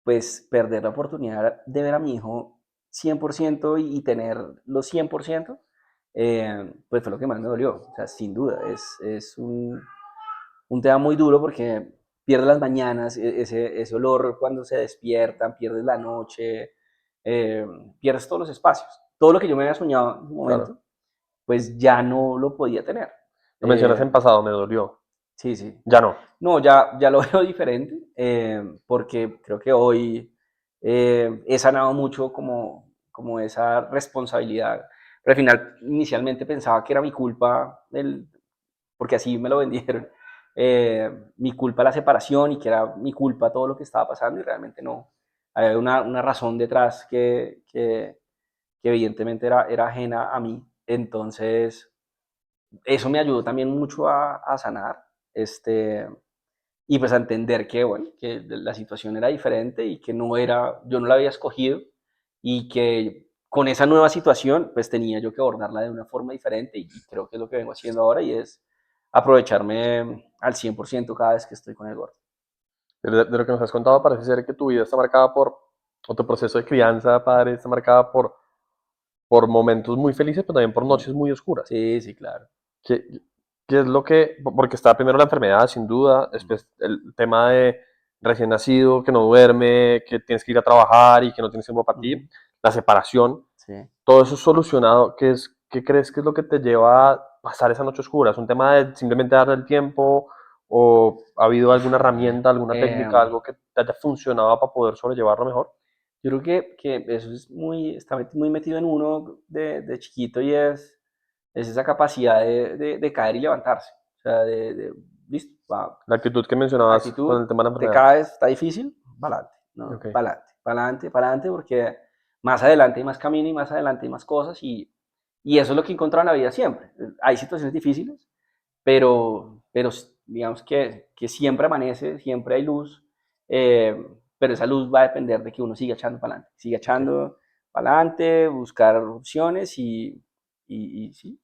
pues perder la oportunidad de ver a mi hijo 100% y tener los 100%, pues fue lo que más me dolió. O sea, sin duda, es un tema muy duro porque pierdes las mañanas, ese olor cuando se despiertan, pierdes la noche, eh, pierdes todos los espacios. Todo lo que yo me había soñado en un Claro. momento, pues ya no lo podía tener. Lo mencionas Eh, en pasado, me dolió. sí, sí. Ya no. No, ya lo veo diferente, porque creo que hoy he sanado mucho como esa responsabilidad. Pero al final, inicialmente pensaba que era mi culpa, porque así me lo vendieron, mi culpa la separación y que era mi culpa todo lo que estaba pasando y realmente no. Había una razón detrás que evidentemente era ajena a mí. Entonces, eso me ayudó también mucho a sanar. Y pues a entender que, bueno, que la situación era diferente y que no era, yo no la había escogido y que con esa nueva situación pues tenía yo que abordarla de una forma diferente y creo que es lo que vengo haciendo ahora y es aprovecharme al 100% cada vez que estoy con el gordo. De lo que nos has contado, parece ser que tu vida está marcada o tu proceso de crianza, padre, está marcada por momentos muy felices, pero también por noches muy oscuras. Sí, sí, claro. ¿Qué, qué es lo que, porque está primero la enfermedad, sin duda, después el tema de recién nacido, que no duerme, que tienes que ir a trabajar y que no tienes tiempo para ti, la separación, Sí. todo eso solucionado, ¿qué crees que es lo que te lleva a pasar esa noche oscura? ¿Es un tema de simplemente darle el tiempo o ha habido alguna herramienta, alguna técnica, Eh, algo que te haya funcionado para poder sobrellevarlo mejor? yo creo que eso es está muy metido en uno de chiquito y es esa capacidad de caer y levantarse. O sea, listo, va, La actitud que mencionabas con actitud, el tema de la te enfermedad. caes, está difícil, para adelante, Ok. ¿no? Para adelante, para adelante, porque más adelante hay más camino y más adelante hay más cosas y eso es lo que he encontrado en la vida siempre. Hay situaciones difíciles, pero digamos que siempre amanece, siempre hay luz, eh, pero esa luz va a depender de que uno siga echando para adelante, siga Ok. echando para adelante, buscar opciones y sí,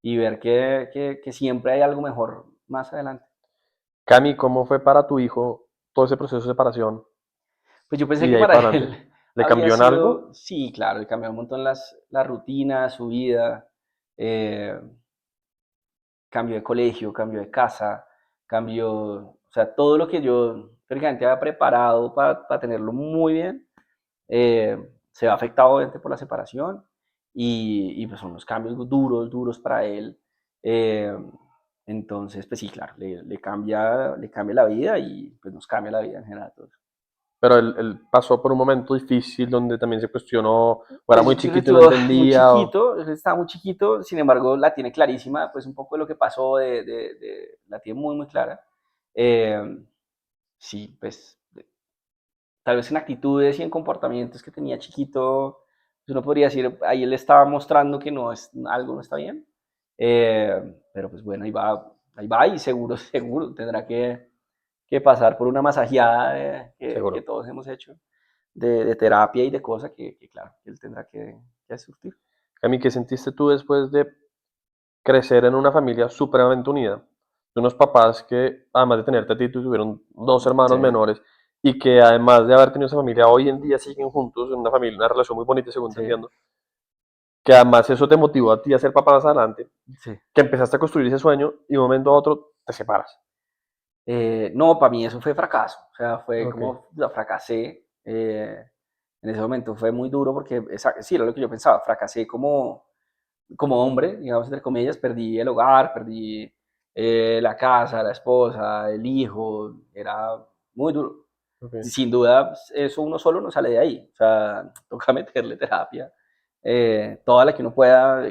y ver que siempre hay algo mejor más adelante. Cami, ¿cómo fue para tu hijo todo ese proceso de separación Pues yo pensé y que de ahí para para adelante? él ¿Le había cambió en sido, algo? sí, claro, le cambió un montón las rutinas, su vida, eh, cambio de colegio, cambio de casa, cambio, o sea, todo lo que yo prácticamente había preparado para tenerlo muy bien, se ve afectado obviamente por la separación y pues son unos cambios duros, duros para él. Eh, entonces, pues sí, claro, le cambia la vida y pues nos cambia la vida en general a todos. Pero él pasó por un momento difícil donde también se cuestionó, o era muy Pues yo creo que chiquito y no estuvo muy entendía, o... chiquito, estaba muy chiquito, sin embargo la tiene clarísima, pues un poco de lo que pasó, la tiene muy, muy clara. Eh, sí, pues tal vez en actitudes y en comportamientos que tenía chiquito, pues uno podría decir, ahí él estaba mostrando que algo no está bien. Pero pues bueno, ahí va y seguro, seguro tendrá que pasar por una masajeada que Seguro. todos hemos hecho de terapia y de cosas que claro, que él tendrá que surtir. Cami, ¿qué sentiste tú después de crecer en una familia supremamente unida? De unos papás que, además de tenerte a ti, tuvieron dos Sí, hermanos menores y que además de haber tenido esa familia, hoy en día siguen juntos en una familia, una relación muy bonita, según te sí, entiendo, que además eso te motivó a ti a ser papá más adelante, sí. que empezaste a construir ese sueño y de un momento a otro te separas. No, para mí eso fue fracaso, o sea, fue Ok. como fracasé. En ese momento fue muy duro porque, sí, era lo que yo pensaba, fracasé como hombre, digamos, entre comillas, perdí el hogar, perdí la casa, la esposa, el hijo, era muy duro. Ok. Sin duda, eso uno solo no sale de ahí, o sea, toca meterle terapia, toda la que uno pueda,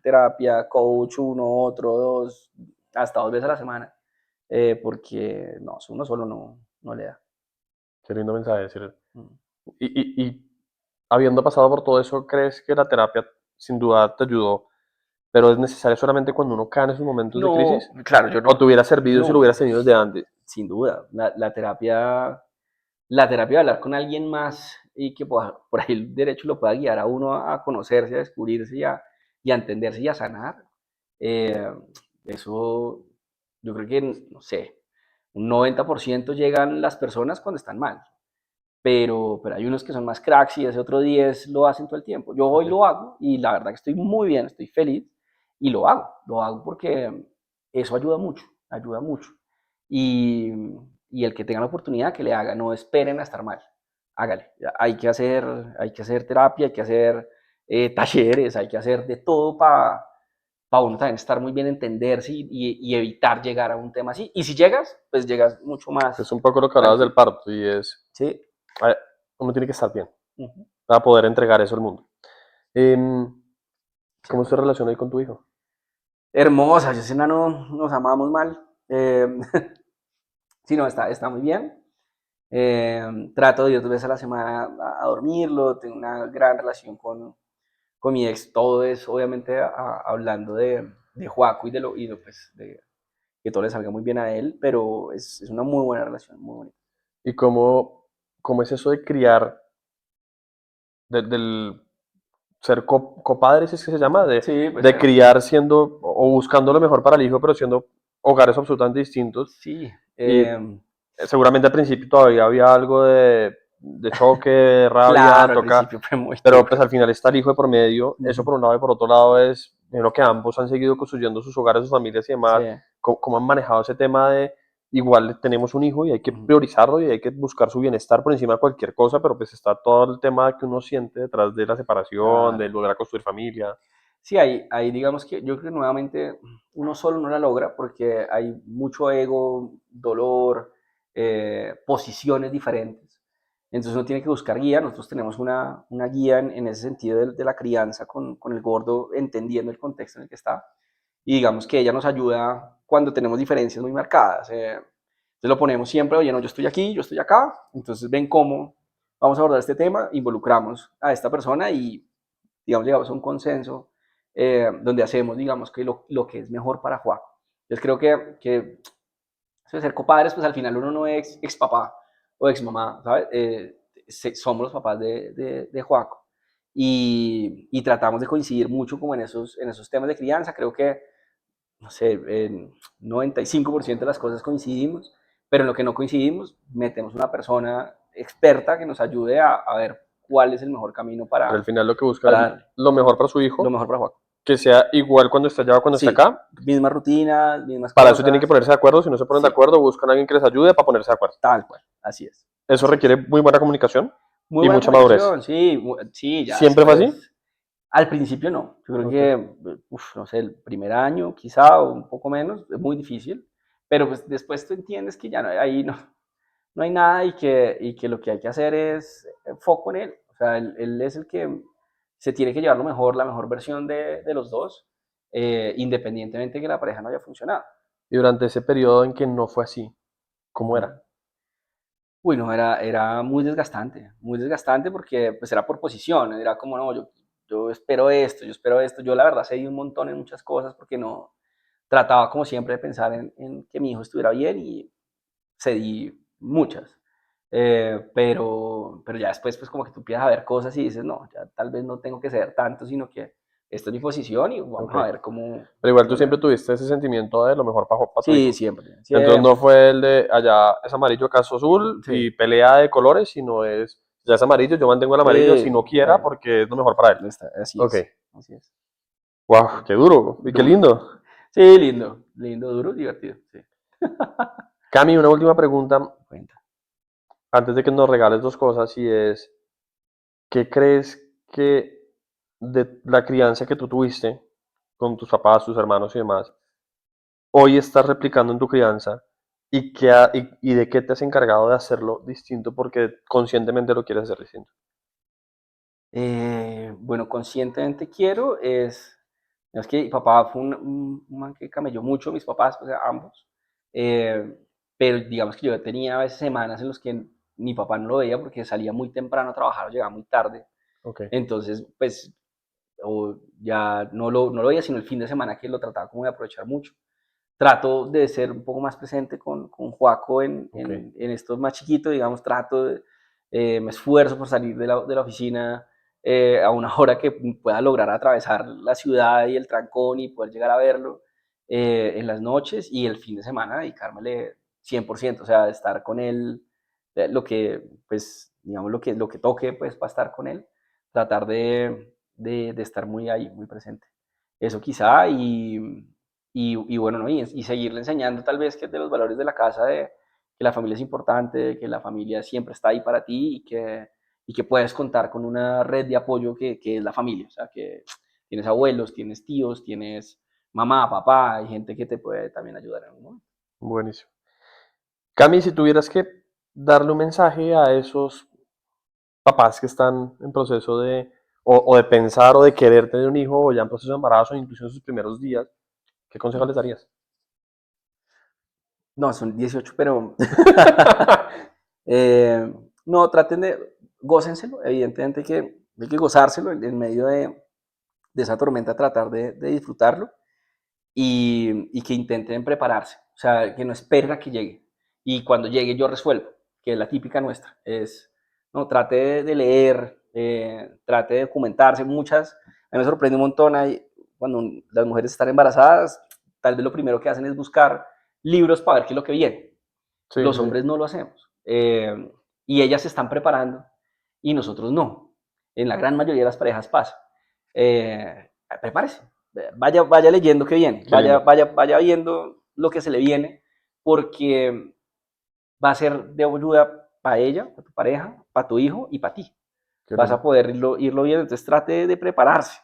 terapia, coach, uno, otro, dos, hasta 2 veces a la semana, porque no, uno solo no le da. Qué lindo mensaje decir. Mm. Y habiendo pasado por todo eso, ¿crees que la terapia sin duda te ayudó, pero es necesario solamente cuando uno cae en esos momentos de No, crisis? claro, yo ¿O te no, hubiera servido si lo no, hubieras tenido desde antes? sin duda, la terapia de hablar con alguien más y que por ahí el derecho lo pueda guiar a uno a conocerse, a descubrirse y a entenderse y a sanar, eh, eso yo creo que, no sé, un 90% llegan las personas cuando están mal. pero hay unos que son más cracks y ese otro 10 lo hacen todo el tiempo. Yo hoy Ok. lo hago y la verdad que estoy muy bien, estoy feliz y lo hago porque eso ayuda mucho. Y, y el que tenga la oportunidad que le haga, no esperen a estar mal, hágale. Hay que hacer terapia, hay que hacer talleres, hay que hacer de todo para uno también estar muy bien, entenderse y evitar llegar a un tema así. Y si llegas, pues llegas mucho Es más un poco lo que hablabas del tranquilo. parto y es, Sí. eh, uno tiene que estar bien Ujú. para poder entregar eso al mundo. Em, Sí, ¿Cómo se relaciona ahí con tu hijo? hermosa, yo y no nos amamos mal. Sí, no, está muy bien. Trato de ir 2 veces a la semana a dormirlo, tengo una gran relación con mi ex, todo es obviamente hablando de Joaco pues, de que todo le salga muy bien a él, pero es una muy buena relación, muy bonita. ¿Y cómo es eso de criar, del ser copadres, es que se llama, Sí, pues de criar siendo o buscando lo mejor para el hijo, pero siendo hogares absolutamente distintos? sí. Y seguramente al principio todavía había algo de choque, de rabia, Claro, al toca, principio fue muy pero duro. pues al final está el hijo de por medio, eso Ujú. por un lado, y por otro lado es lo que ambos han seguido construyendo sus hogares, sus familias y Sí. demás. ¿Cómo han manejado ese tema de igual tenemos un hijo y hay que Ujú. priorizarlo y hay que buscar su bienestar por encima de cualquier cosa, pero pues está todo el tema que uno siente detrás de la separación, de Claro. lograr construir familia? Sí, ahí digamos que yo creo que nuevamente uno solo no la logra porque hay mucho ego, dolor, posiciones diferentes. Entonces uno tiene que buscar guía. Nosotros tenemos una guía en ese sentido de la crianza con el gordo, entendiendo el contexto en el que está. Y digamos que ella nos ayuda cuando tenemos diferencias muy marcadas. Entonces lo ponemos siempre, oye, no, yo estoy aquí, yo estoy acá, entonces ven cómo vamos a abordar este tema, involucramos a esta persona y digamos, llegamos a un consenso donde hacemos, digamos, que lo que es mejor para Juan. Entonces creo que eso de ser copadres, pues al final uno no es ex papá o ex mamá, ¿sabes? Somos los papás de Joaco y tratamos de coincidir mucho como en esos temas de crianza. Creo que, no sé, en 95% de las cosas coincidimos, pero en lo que no coincidimos, metemos una persona experta que nos ayude a ver cuál es el mejor camino Pero al final lo que buscan es para lo mejor para su lo hijo, mejor para Joaco. que sea igual cuando está allá o cuando está Sí, acá. mismas rutinas, mismas Para eso tienen que cosas. ponerse de acuerdo. Si no se ponen de Sí, acuerdo, buscan a alguien que les ayude para ponerse de acuerdo. tal cual, así es, Eso así requiere es. muy buena comunicación Muy y buena mucha madurez. comunicación, sí, sí, ya ¿Siempre fue así? después. Al principio no, yo creo Ok. que, no sé, el primer año quizá o un poco menos, es muy difícil, pero pues después tú entiendes que ya ahí no hay nada y que lo que hay que hacer es foco en él. O sea, él es el que se tiene que llevar lo mejor, la mejor versión de los dos, independientemente de que la pareja no haya funcionado. Y durante ese periodo en que no fue así, ¿cómo Ujú. era? Uy, no, era muy desgastante porque pues era por posición, era como, no, yo espero esto, yo espero esto. Yo la verdad cedí un montón en muchas cosas porque no trataba como siempre de pensar en que mi hijo estuviera bien y cedí muchas. Pero ya después pues como que tú empiezas a ver cosas y dices, no, ya tal vez no tengo que ceder tanto, sino que esta es mi posición y vamos Ok. a ver cómo, Pero igual tú cómo le siempre va. tuviste ese sentimiento de lo mejor para tu Sí, hijo. siempre, Entonces no siempre. fue el de allá es amarillo, acá es azul Sí, y pelea de colores, sino es ya es amarillo, yo mantengo el amarillo si sí, no quiera porque es lo mejor para él. así Ok. es, así es. Wow, qué duro y qué Duro. lindo. Sí, lindo, lindo, duro, divertido. Sí. Cami, una última pregunta Cuenta. antes de que nos regales dos cosas y es, ¿qué crees que de la crianza que tú tuviste con tus papás, tus hermanos y demás, hoy estás replicando en tu crianza y de qué te has encargado de hacerlo distinto porque conscientemente lo quieres hacer distinto? Bueno, conscientemente quiero es que mi papá fue un man que camelló mucho, mis papás, o sea, ambos. Eh, pero digamos que yo tenía a veces semanas en las que mi papá no lo veía porque salía muy temprano a trabajar o llegaba muy tarde. Ok. Entonces, pues, o ya no lo veía, sino el fin de semana que lo trataba como de aprovechar mucho. Trato de ser un poco más presente con Joaco Ok. en estos más chiquitos, digamos, me esfuerzo por salir de la oficina a una hora que pueda lograr atravesar la ciudad y el trancón y poder llegar a verlo en las noches y el fin de semana dedicármele 100%, o sea, estar con él lo que, pues, digamos, lo que toque, pues, para estar con él, tratar de estar muy ahí, muy presente. Eso quizá, y bueno, ¿no? Y seguirle enseñando tal vez que de los valores de la casa, de que la familia es importante, que la familia siempre está ahí para ti y que puedes contar con una red de apoyo que es la familia. O sea, que tienes abuelos, tienes tíos, tienes mamá, papá, hay gente que te puede también ayudar en algún momento. Buenísimo. Cami, si tuvieras que darle un mensaje a esos papás que están en proceso de, o de pensar o de querer tener un hijo, o ya en proceso de embarazo, incluso en sus primeros días, ¿qué consejo les darías? No, son 18, pero no, traten de, gócenselo, evidentemente que hay que gozárselo en medio de esa tormenta, tratar de disfrutarlo y que intenten prepararse, o sea, que no esperen a que llegue. Y cuando llegue yo resuelvo, que es la típica nuestra, es, no, trate de leer, trate de documentarse, muchas, a mí me sorprende un montón, cuando las mujeres están embarazadas, tal vez lo primero que hacen es buscar libros para ver qué es lo que viene. Sí, Los sí, sí. hombres no lo hacemos. Y ellas se están preparando y nosotros no. En la gran mayoría de las parejas pasa. Prepárese, vaya leyendo qué viene, Qué lindo. vaya viendo lo que se le viene, porque va a ser de ayuda para ella, para tu pareja, para tu hijo y para ti. Qué Vas a lindo. poder irlo viendo, entonces trate de prepararse.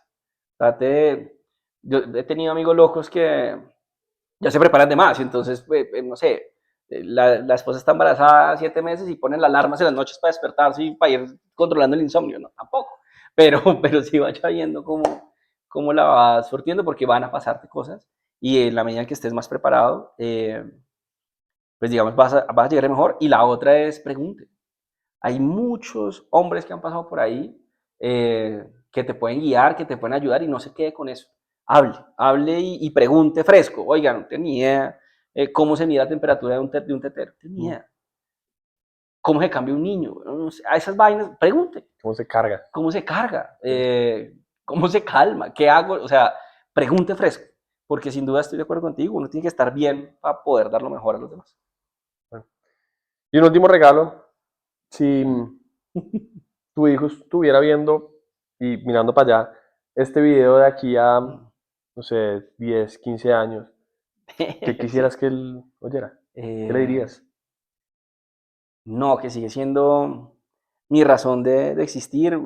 Trate de, yo he tenido amigos locos que ya se preparan de más, entonces, pues, no sé, la esposa está embarazada 7 meses y ponen la alarma en las noches para despertarse y para ir controlando el insomnio, no, tampoco, pero, pero sí vaya viendo cómo la vas sortiendo porque van a pasarte cosas y en la medida en que estés más preparado, pues digamos, vas a llegar mejor. Y la otra es pregunte. Hay muchos hombres que han pasado por ahí que te pueden guiar, que te pueden ayudar y no se quede con eso. Hable y pregunte fresco. Oiga, no tenía idea cómo se mide la temperatura de un tetero. No tenía Mm. idea. ¿Cómo se cambia un niño? No sé, a esas vainas, pregunte. ¿Cómo se carga? ¿Cómo se carga? Sí. ¿Cómo se calma? ¿Qué hago? O sea, pregunte fresco. Porque sin duda estoy de acuerdo contigo, uno tiene que estar bien para poder dar lo mejor a los demás. Bueno. Y un último regalo, si tu hijo estuviera viendo y mirando para allá este video de aquí a, no sé, 10, 15 años, ¿qué Sí. quisieras que él oyera? ¿Qué le Eh, dirías? no, que sigue siendo mi razón de existir,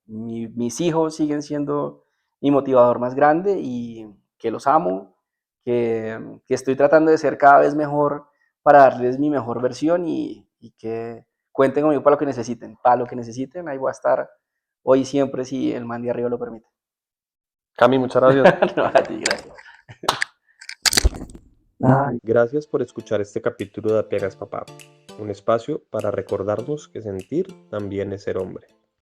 mis hijos siguen siendo mi motivador más grande y que los amo, que estoy tratando de ser cada vez mejor para darles mi mejor versión y que cuenten conmigo para lo que necesiten, ahí voy a estar hoy y siempre si el man de arriba lo permite. Cami, muchas gracias. No, a ti, gracias. Gracias por escuchar este capítulo de Apenas Papá, un espacio para recordarnos que sentir también es ser hombre.